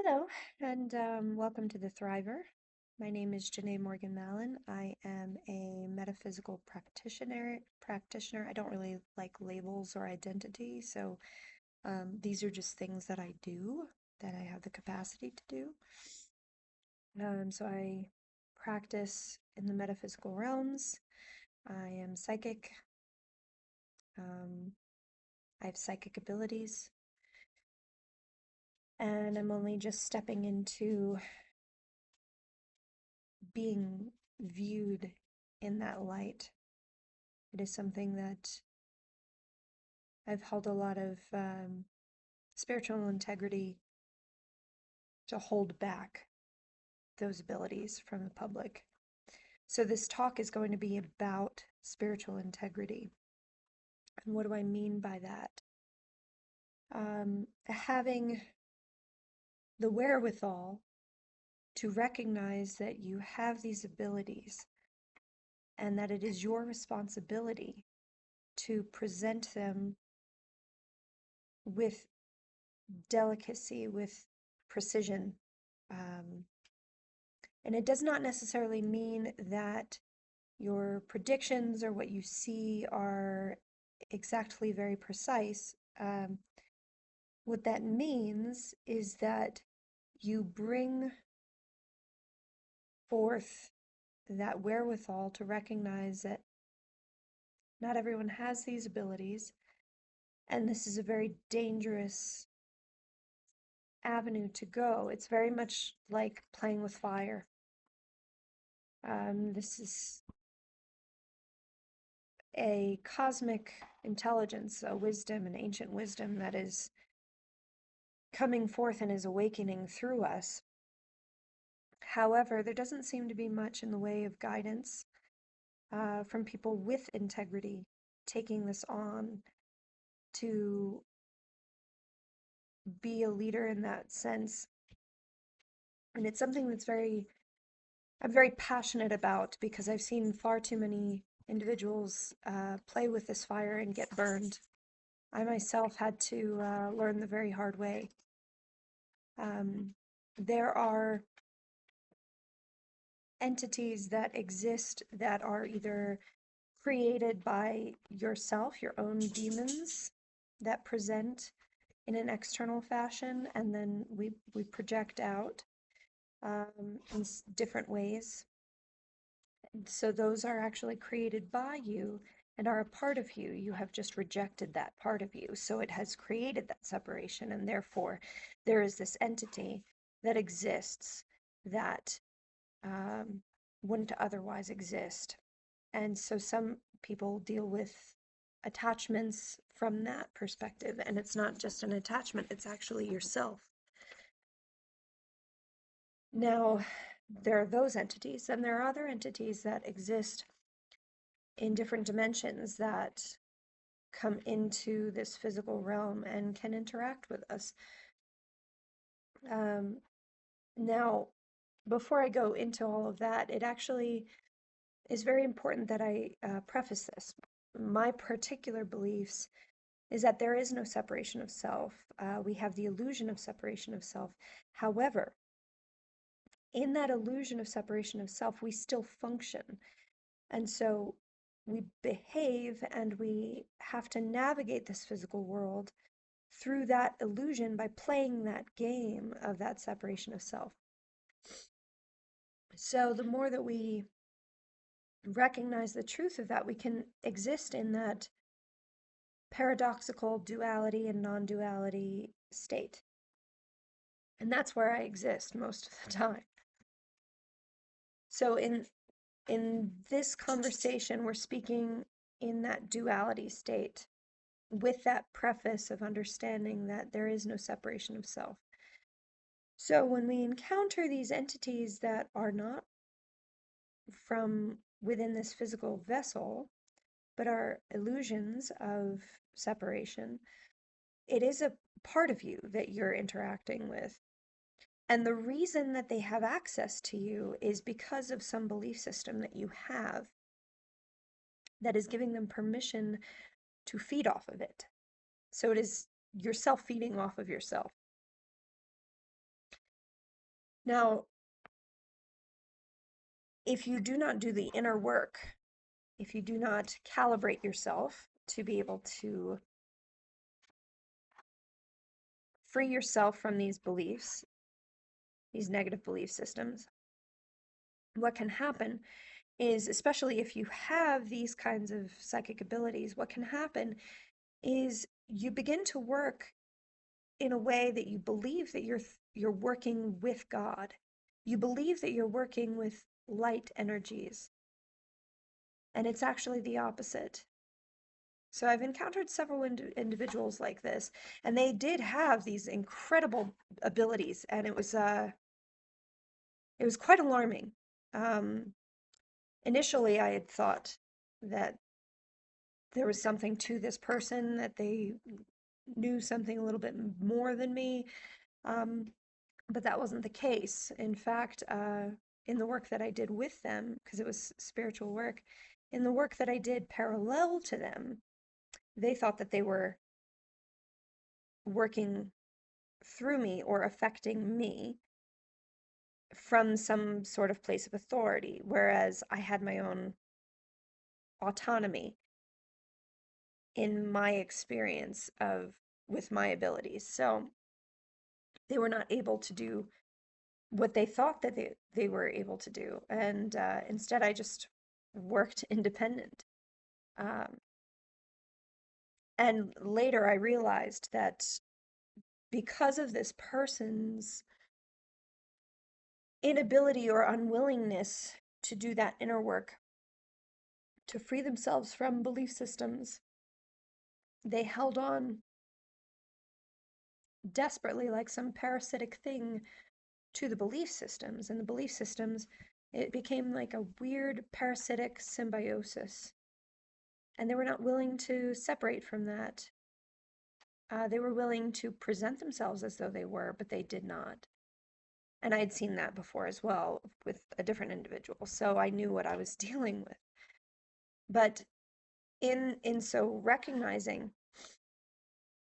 Hello, and welcome to The Thriver. My name is Janae Morgan Mallon. I am a metaphysical practitioner. I don't really like labels or identity, so these are just things that I do, that I have the capacity to do. So I practice in the metaphysical realms. I am psychic. Um, I have psychic abilities, and I'm only just stepping into being viewed in that light. It is something that I've held a lot of spiritual integrity to hold back those abilities from the public. So, this talk is going to be about spiritual integrity. And what do I mean by that? Having the wherewithal to recognize that you have these abilities and that it is your responsibility to present them with delicacy, with precision. Um, and it does not necessarily mean that your predictions or what you see are exactly very precise. What that means is that you bring forth that wherewithal to recognize that not everyone has these abilities, and this is a very dangerous avenue to go. It's very much like playing with fire. This is a cosmic intelligence, a wisdom, an ancient wisdom that is coming forth and is awakening through us. However, there doesn't seem to be much in the way of guidance from people with integrity taking this on to be a leader in that sense. And it's something I'm very passionate about because I've seen far too many individuals play with this fire and get burned. I myself had to learn the very hard way. There are entities that exist that are either created by yourself, your own demons that present in an external fashion, and then we project out in different ways. So those are actually created by you and are a part of you. You have just rejected that part of you. So it has created that separation, and therefore there is this entity that exists that wouldn't otherwise exist. And so some people deal with attachments from that perspective, and it's not just an attachment, it's actually yourself. Now, there are those entities, and there are other entities that exist in different dimensions that come into this physical realm and can interact with us. Um, Now, before I go into all of that, it actually is very important that I preface this. My particular beliefs is that there is no separation of self. We have the illusion of separation of self. However, in that illusion of separation of self, we still function. And so we behave and we have to navigate this physical world through that illusion by playing that game of that separation of self. So the more that we recognize the truth of that, we can exist in that paradoxical duality and non-duality state. And that's where I exist most of the time. So in this conversation, we're speaking in that duality state with that preface of understanding that there is no separation of self. So when we encounter these entities that are not from within this physical vessel, but are illusions of separation, it is a part of you that you're interacting with. And the reason that they have access to you is because of some belief system that you have that is giving them permission to feed off of it. So it is yourself feeding off of yourself. Now, if you do not do the inner work, if you do not calibrate yourself to be able to free yourself from these beliefs, these negative belief systems, what can happen is, especially if you have these kinds of psychic abilities, what can happen is you begin to work in a way that you believe that you're working with God. You believe that you're working with light energies, and it's actually the opposite. So I've encountered several individuals like this, and they did have these incredible abilities, and it was quite alarming. Um, Initially, I had thought that there was something to this person, that they knew something a little bit more than me, um, but that wasn't the case. In fact, in the work that I did with them, because it was spiritual work, in the work that I did parallel to them, they thought that they were working through me or affecting me from some sort of place of authority, whereas I had my own autonomy in my experience of with my abilities. So they were not able to do what they thought that they were able to do. And instead, I just worked independent. Um, and later, I realized that because of this person's inability or unwillingness to do that inner work, to free themselves from belief systems, they held on desperately like some parasitic thing to the belief systems. And the belief systems, it became like a weird parasitic symbiosis. And they were not willing to separate from that. They were willing to present themselves as though they were, but they did not. And I had seen that before as well with a different individual, so I knew what I was dealing with. But in so recognizing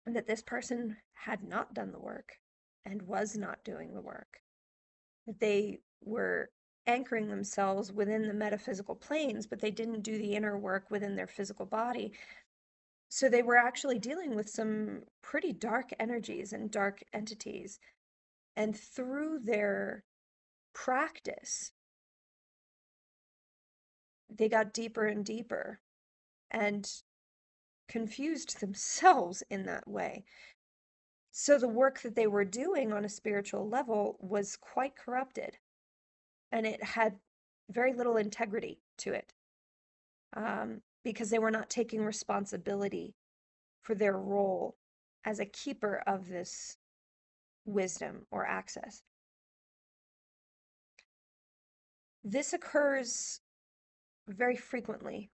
that this person had not done the work and was not doing the work, that they were anchoring themselves within the metaphysical planes, but they didn't do the inner work within their physical body. So they were actually dealing with some pretty dark energies and dark entities. And through their practice, they got deeper and deeper and confused themselves in that way. So the work that they were doing on a spiritual level was quite corrupted, and it had very little integrity to it, because they were not taking responsibility for their role as a keeper of this wisdom or access. This occurs very frequently,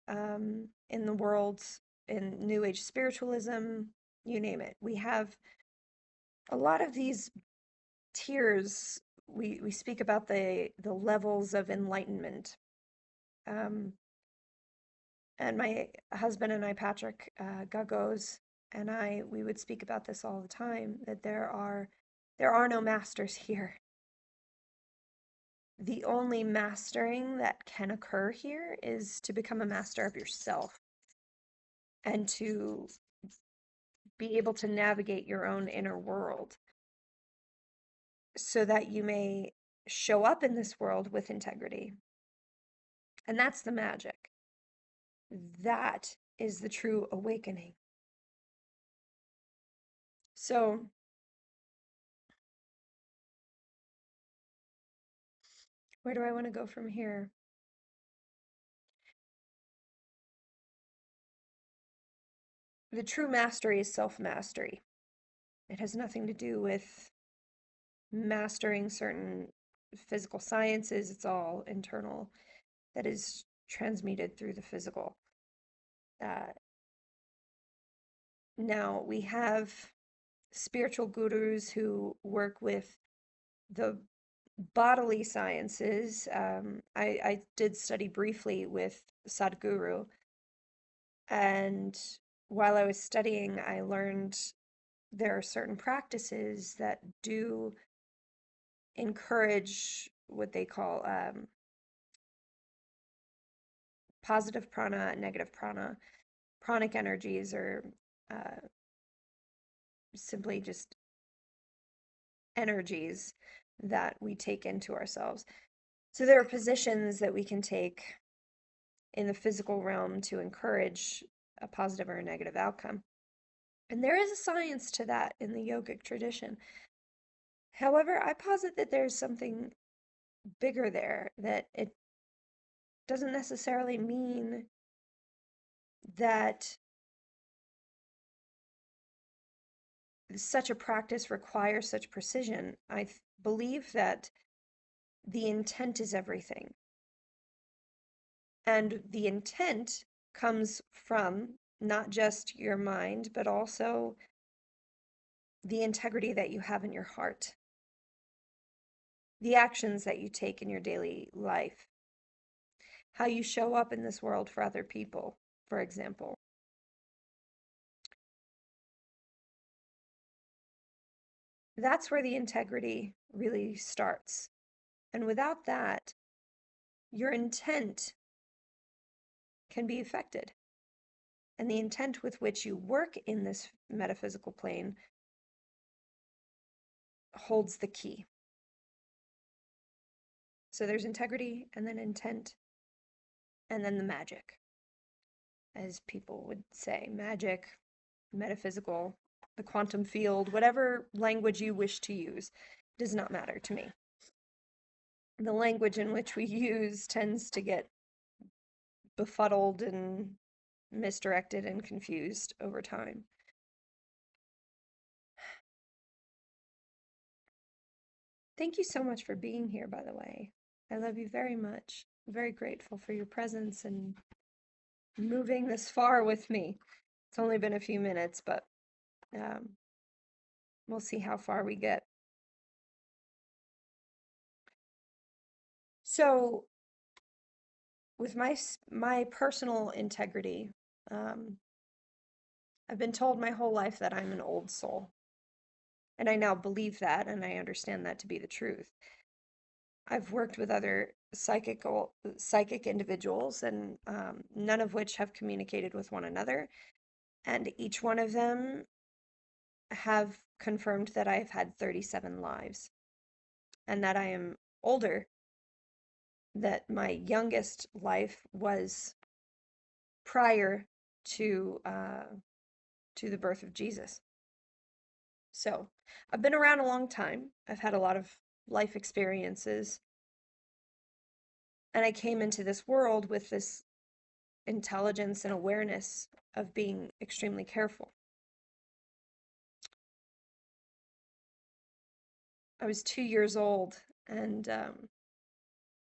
in the world, in New Age spiritualism, you name it. We have a lot of these tiers. We speak about the levels of enlightenment. Um, and my husband and I, Patrick Gagos, and we would speak about this all the time, that there are no masters here. The only mastering that can occur here is to become a master of yourself and to be able to navigate your own inner world so that you may show up in this world with integrity. And that's the magic. That is the true awakening. So, where do I want to go from here? The true mastery is self mastery. It has nothing to do with mastering certain physical sciences, it's all internal, that is transmuted through the physical. Uh, Now, we have spiritual gurus who work with the bodily sciences. I did study briefly with Sadhguru, and while I was studying, I learned there are certain practices that do encourage what they call positive prana, negative prana. Pranic energies are uh, simply just energies that we take into ourselves. So there are positions that we can take in the physical realm to encourage a positive or a negative outcome. And there is a science to that in the yogic tradition. However, I posit that there's something bigger there, that it doesn't necessarily mean that such a practice requires such precision. I believe that the intent is everything. And the intent comes from not just your mind, but also the integrity that you have in your heart, the actions that you take in your daily life, how you show up in this world for other people, for example. That's where the integrity really starts. And without that, your intent can be affected. And the intent with which you work in this metaphysical plane holds the key. So there's integrity, and then intent, and then the magic, as people would say. Magic, metaphysical, the quantum field, whatever language you wish to use, does not matter to me. The language in which we use tends to get befuddled and misdirected and confused over time. Thank you so much for being here, by the way. I love you very much. I'm very grateful for your presence and moving this far with me. It's only been a few minutes, but we'll see how far we get. So, with my personal integrity, um, I've been told my whole life that I'm an old soul, and I now believe that, and I understand that to be the truth. I've worked with other psychic individuals, and none of which have communicated with one another, and each one of them have confirmed that I've had 37 lives, and that I am older, that my youngest life was prior to the birth of Jesus. So I've been around a long time. I've had a lot of life experiences. And I came into this world with this intelligence and awareness of being extremely careful. I was 2 years old and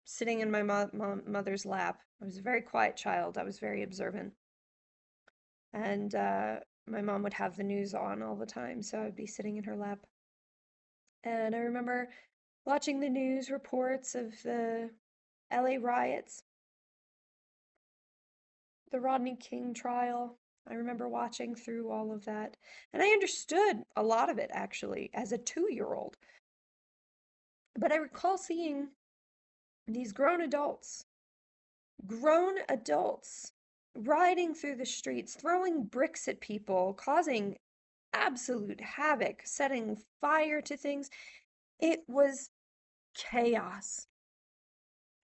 sitting in my mother's lap. I was a very quiet child. I was very observant. And my mom would have the news on all the time, so I would be sitting in her lap. And I remember watching the news reports of the LA riots, the Rodney King trial. I remember watching through all of that. And I understood a lot of it actually as a 2-year-old. But I recall seeing these grown adults riding through the streets, throwing bricks at people, causing absolute havoc, setting fire to things. It was chaos.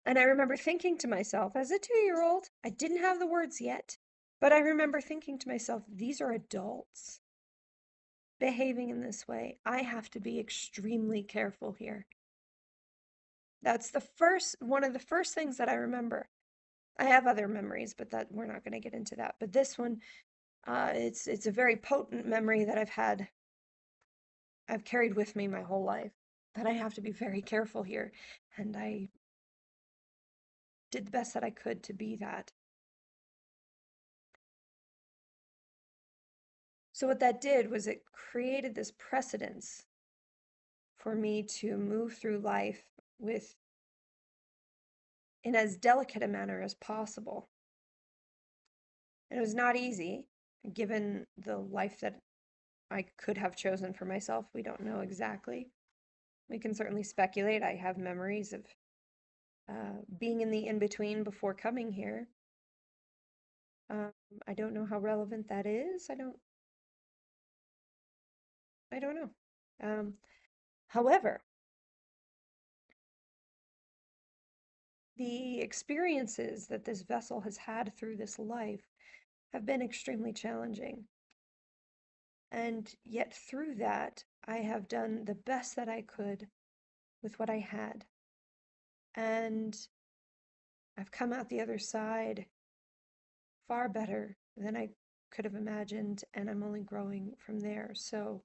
And I remember thinking to myself, as a 2-year-old, I didn't have the words yet, but I remember thinking to myself, these are adults behaving in this way. I have to be extremely careful here. That's one of the first things that I remember. I have other memories, but that we're not going to get into that. But this one, it's a very potent memory that I've carried with me my whole life. That I have to be very careful here, and I did the best that I could to be that. So what that did was it created this precedence for me to move through life with in as delicate a manner as possible. And it was not easy, given the life that I could have chosen for myself. We don't know exactly. We can certainly speculate. I have memories of being in the in-between before coming here. Um, I don't know how relevant that is. I don't know. However, the experiences that this vessel has had through this life have been extremely challenging. And yet, through that, I have done the best that I could with what I had. And I've come out the other side far better than I could have imagined. And I'm only growing from there. So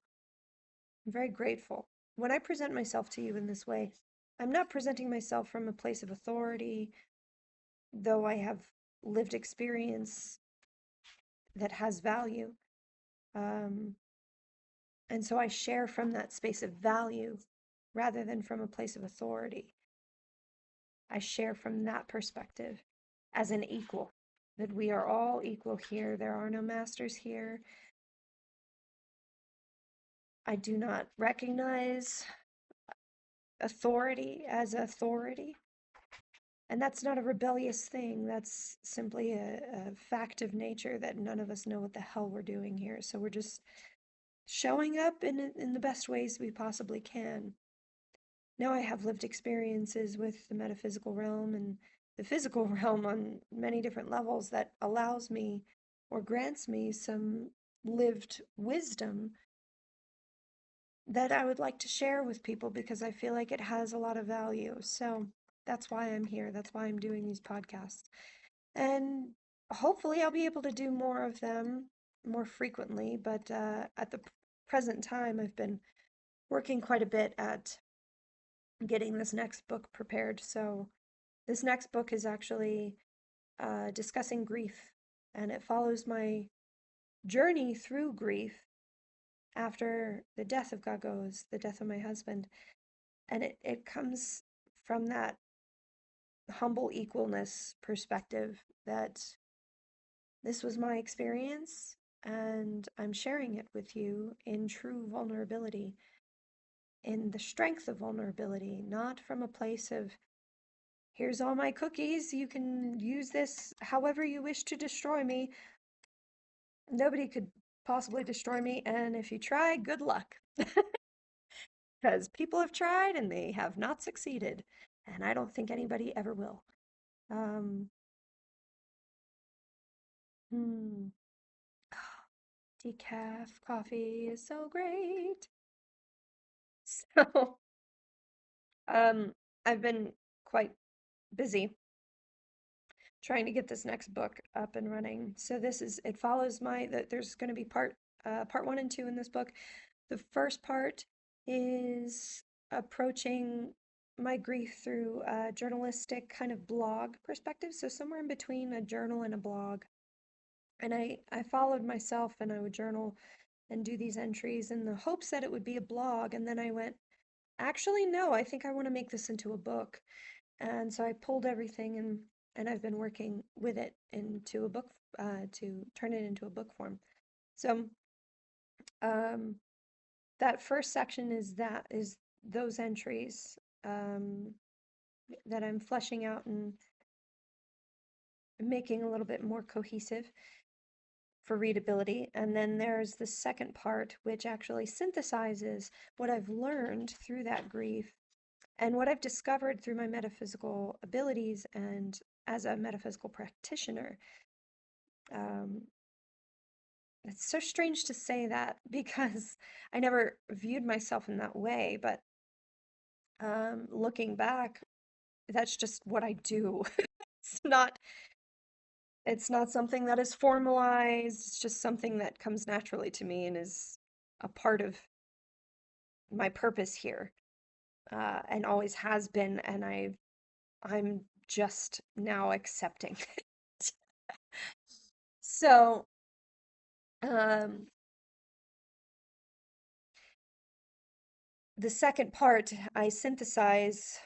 I'm very grateful. When I present myself to you in this way, I'm not presenting myself from a place of authority, though I have lived experience that has value. Um, and so I share from that space of value rather than from a place of authority. I share from that perspective as an equal, that we are all equal here. There are no masters here. I do not recognize authority as authority. And that's not a rebellious thing. That's simply a fact of nature that none of us know what the hell we're doing here. So we're just showing up in the best ways we possibly can. Now I have lived experiences with the metaphysical realm and the physical realm on many different levels that allows me or grants me some lived wisdom that I would like to share with people because I feel like it has a lot of value. So that's why I'm here. That's why I'm doing these podcasts. And hopefully I'll be able to do more of them more frequently. But at the present time, I've been working quite a bit at getting this next book prepared. So this next book is actually discussing grief, and it follows my journey through grief after the death of Gagos, the death of my husband. And it comes from that humble equalness perspective that this was my experience, and I'm sharing it with you in true vulnerability, in the strength of vulnerability, not from a place of, here's all my cookies, you can use this however you wish to destroy me. Nobody could possibly destroy me, and if you try, good luck. Because people have tried and they have not succeeded, and I don't think anybody ever will. Um, hmm. Decaf coffee is so great. So, um, I've been quite busy trying to get this next book up and running. So it follows there's going to be part one and two in this book. The first part is approaching my grief through a journalistic kind of blog perspective. So somewhere in between a journal and a blog. And I followed myself and I would journal and do these entries in the hopes that it would be a blog. And then I went, actually, no, I think I want to make this into a book. And so I pulled everything and I've been working with it into a book to turn it into a book form. So um, that first section is those entries um, that I'm fleshing out and making a little bit more cohesive for readability. And then there's the second part, which actually synthesizes what I've learned through that grief and what I've discovered through my metaphysical abilities and as a metaphysical practitioner. Um, it's so strange to say that because I never viewed myself in that way, but looking back, that's just what I do. It's not it's not something that is formalized. It's just something that comes naturally to me and is a part of my purpose here, and always has been. And I'm just now accepting it. So, um, the second part, I synthesize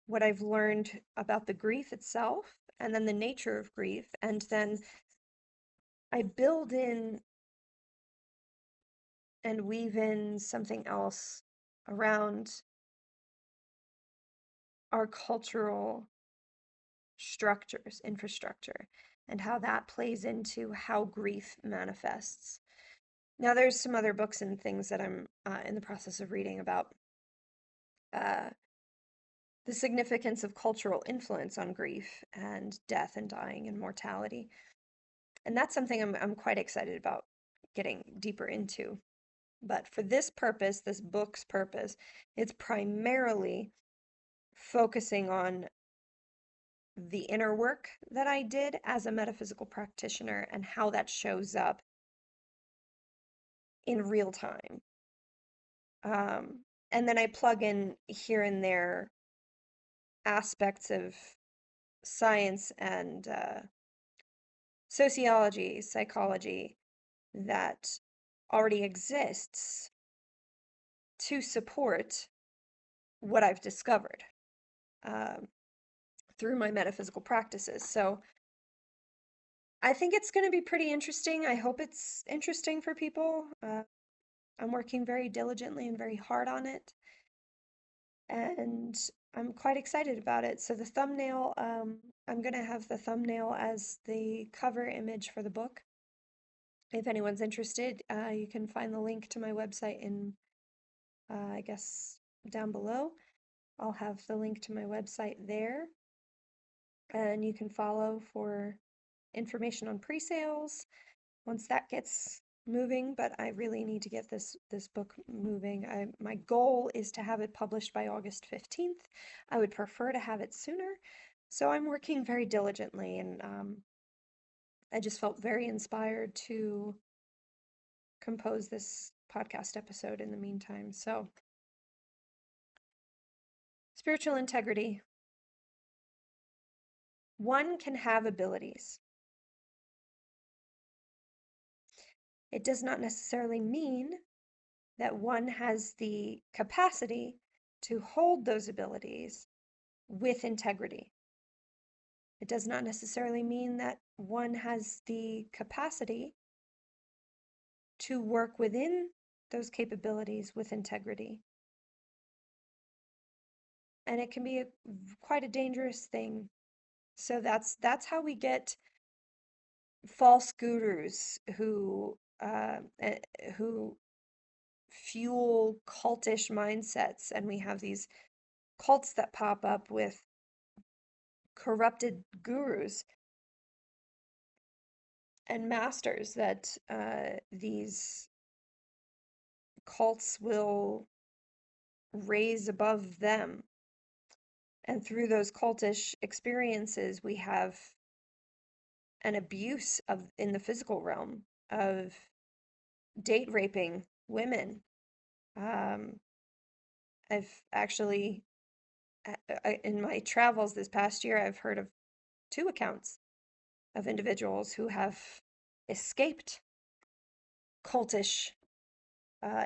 what I've learned about the grief itself and then the nature of grief. And then I build in and weave in something else around our cultural structures, infrastructure, and how that plays into how grief manifests. Now, there's some other books and things that I'm in the process of reading about uh, the significance of cultural influence on grief and death and dying and mortality. And that's something I'm quite excited about getting deeper into. But for this purpose, this book's purpose, it's primarily focusing on the inner work that I did as a metaphysical practitioner and how that shows up in real time. And then I plug in here and there aspects of science and sociology, psychology that already exists to support what I've discovered through my metaphysical practices. So I think it's going to be pretty interesting. I hope it's interesting for people. I'm working very diligently and very hard on it, and I'm quite excited about it. So the thumbnail, I'm going to have the thumbnail as the cover image for the book. If anyone's interested, you can find the link to my website in, I guess, down below. I'll have the link to my website there, and you can follow for information on pre-sales once that gets moving. But I really need to get this book moving. My goal is to have it published by August 15th. I would prefer to have it sooner, so I'm working very diligently, and I just felt very inspired to compose this podcast episode in the meantime. So, spiritual integrity. One can have abilities. It does not necessarily mean that one has the capacity to hold those abilities with integrity. It does not necessarily mean that one has the capacity to work within those capabilities with integrity. And it can be quite a dangerous thing. So that's how we get false gurus who fuel cultish mindsets, and we have these cults that pop up with corrupted gurus and masters that these cults will raise above them. And through those cultish experiences, we have an abuse of in the physical realm of date raping women. I've actually, in my travels this past year, I've heard of 2 accounts of individuals who have escaped cultish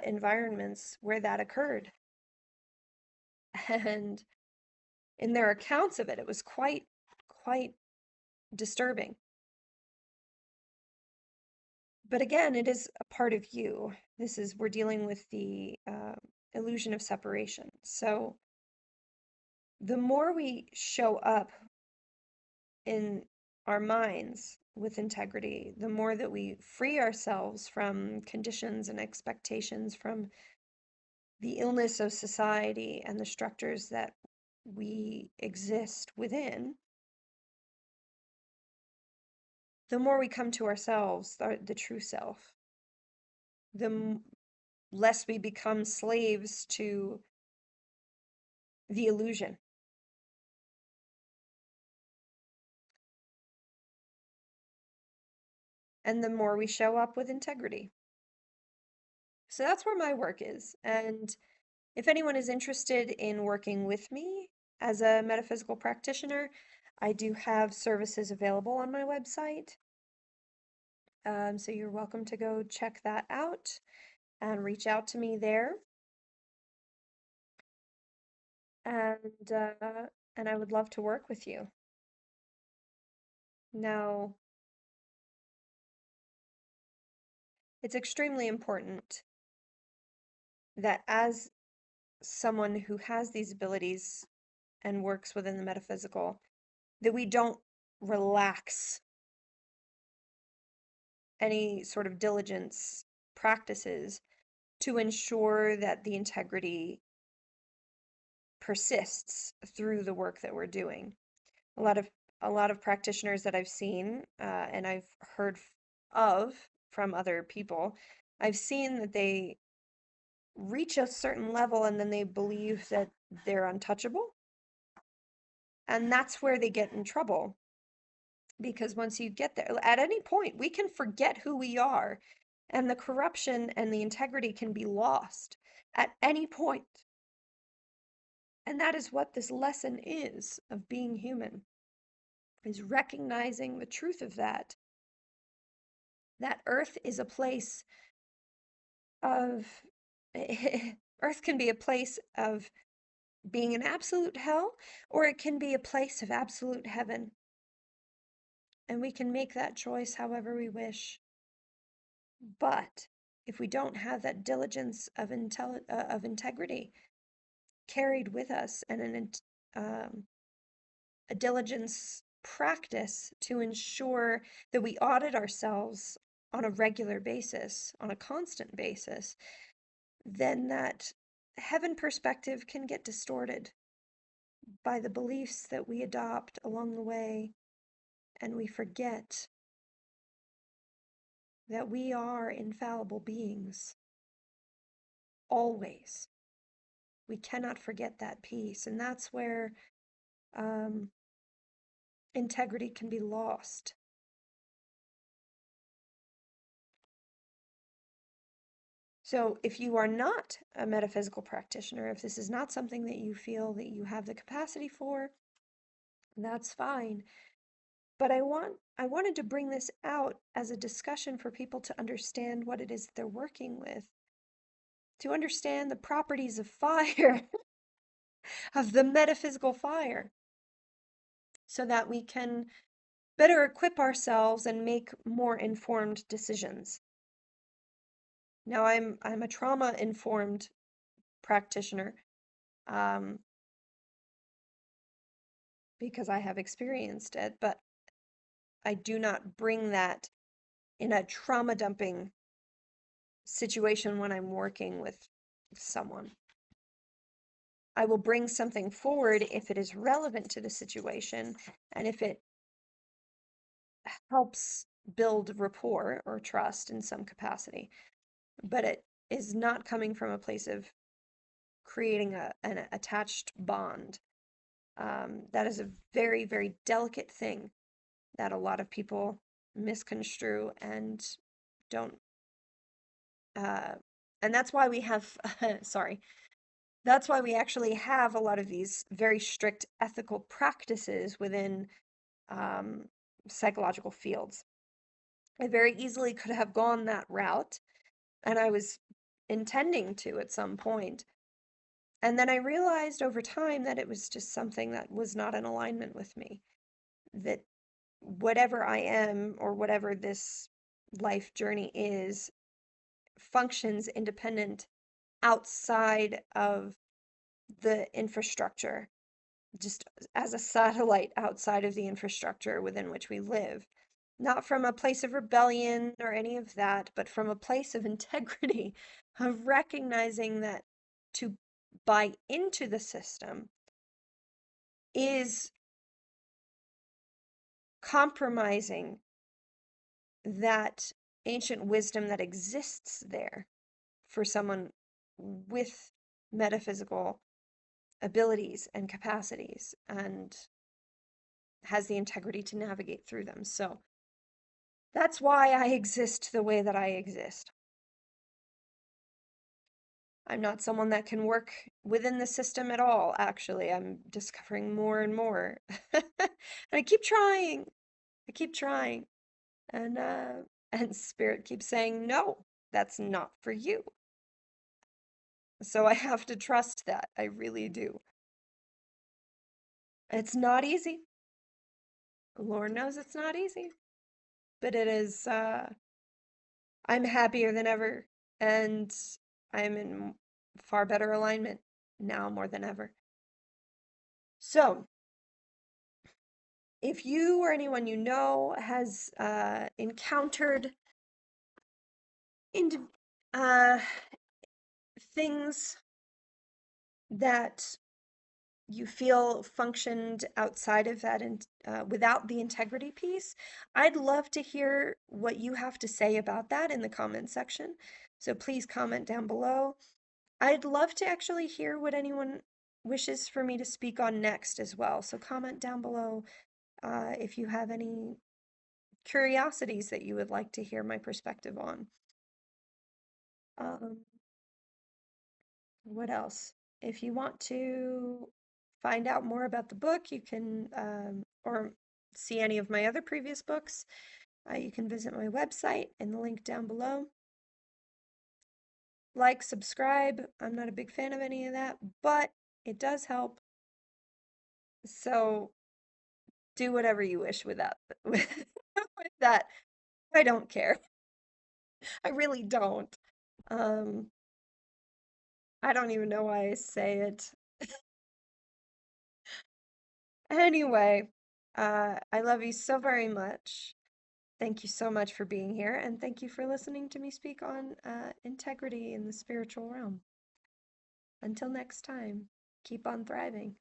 environments where that occurred. And in their accounts of it, it was quite disturbing. But again, it is a part of you. We're dealing with the illusion of separation. So the more we show up in our minds with integrity, the more that we free ourselves from conditions and expectations, from the illness of society and the structures that we exist within, the more we come to ourselves, the true self, the less we become slaves to the illusion. And the more we show up with integrity. So that's where my work is. And if anyone is interested in working with me as a metaphysical practitioner, I do have services available on my website. So you're welcome to go check that out and reach out to me there. And I would love to work with you. Now, it's extremely important that as someone who has these abilities and works within the metaphysical, that we don't relax any sort of diligence practices to ensure that the integrity persists through the work that we're doing. A lot of practitioners that I've seen and I've heard of from other people, I've seen that they reach a certain level and then they believe that they're untouchable. And that's where they get in trouble. Because once you get there, at any point, we can forget who we are, and the corruption and the integrity can be lost at any point. And that is what this lesson is of being human, is recognizing the truth of that. That earth is a place of, earth can be a place of being an absolute hell, or it can be a place of absolute heaven. And we can make that choice however we wish. But if we don't have that diligence of integrity carried with us, and a diligence practice to ensure that we audit ourselves on a regular basis, on a constant basis, then that heaven perspective can get distorted by the beliefs that we adopt along the way, and we forget that we are infallible beings, always. We cannot forget that piece, and that's where um, integrity can be lost. So, if you are not a metaphysical practitioner, if this is not something that you feel that you have the capacity for, that's fine. But I wanted to bring this out as a discussion for people to understand what it is that they're working with, to understand the properties of fire, of the metaphysical fire, so that we can better equip ourselves and make more informed decisions. Now, I'm a trauma informed practitioner, um, because I have experienced it, but I do not bring that in a trauma dumping situation when I'm working with someone. I will bring something forward if it is relevant to the situation and if it helps build rapport or trust in some capacity. But it is not coming from a place of creating an attached bond. That is a very, very delicate thing that a lot people misconstrue and don't. Uh, and that's why we have, sorry, that's why we actually have a lot of these very strict ethical practices within um, psychological fields. I very easily could have gone that route, and I was intending to at some point. And then I realized over time that it was just something that was not in alignment with me. That whatever I am or whatever this life journey is functions independent outside of the infrastructure, just as a satellite outside of the infrastructure within which we live. Not from a place of rebellion or any of that, but from a place of integrity, of recognizing that to buy into the system is compromising that ancient wisdom that exists there for someone with metaphysical abilities and capacities and has the integrity to navigate through them. So that's why I exist the way that I exist. I'm not someone that can work within the system at all, actually. I'm discovering more and more. And I keep trying. I keep trying. And and spirit keeps saying, "No, that's not for you." So I have to trust that. I really do. It's not easy. Lord knows it's not easy. But it is I'm happier than ever, and I'm in far better alignment now more than ever. So, if you or anyone you know has encountered into uh, things that you feel functioned outside of that and without the integrity piece, I'd love to hear what you have to say about that in the comment section. So please comment down below. I'd love to actually hear what anyone wishes for me to speak on next as well. So comment down below if you have any curiosities that you would like to hear my perspective on. Um, what else? If you want to find out more about the book, you can, or see any of my other previous books, you can visit my website in the link down below. Like, subscribe. I'm not a big fan of any of that, but it does help. So do whatever you wish with that. With that, I don't care. I really don't. Um, I don't even know why I say it. Anyway, I love you so very much. Thank you so much for being here, and thank you for listening to me speak on integrity in the spiritual realm. Until next time, keep on thriving.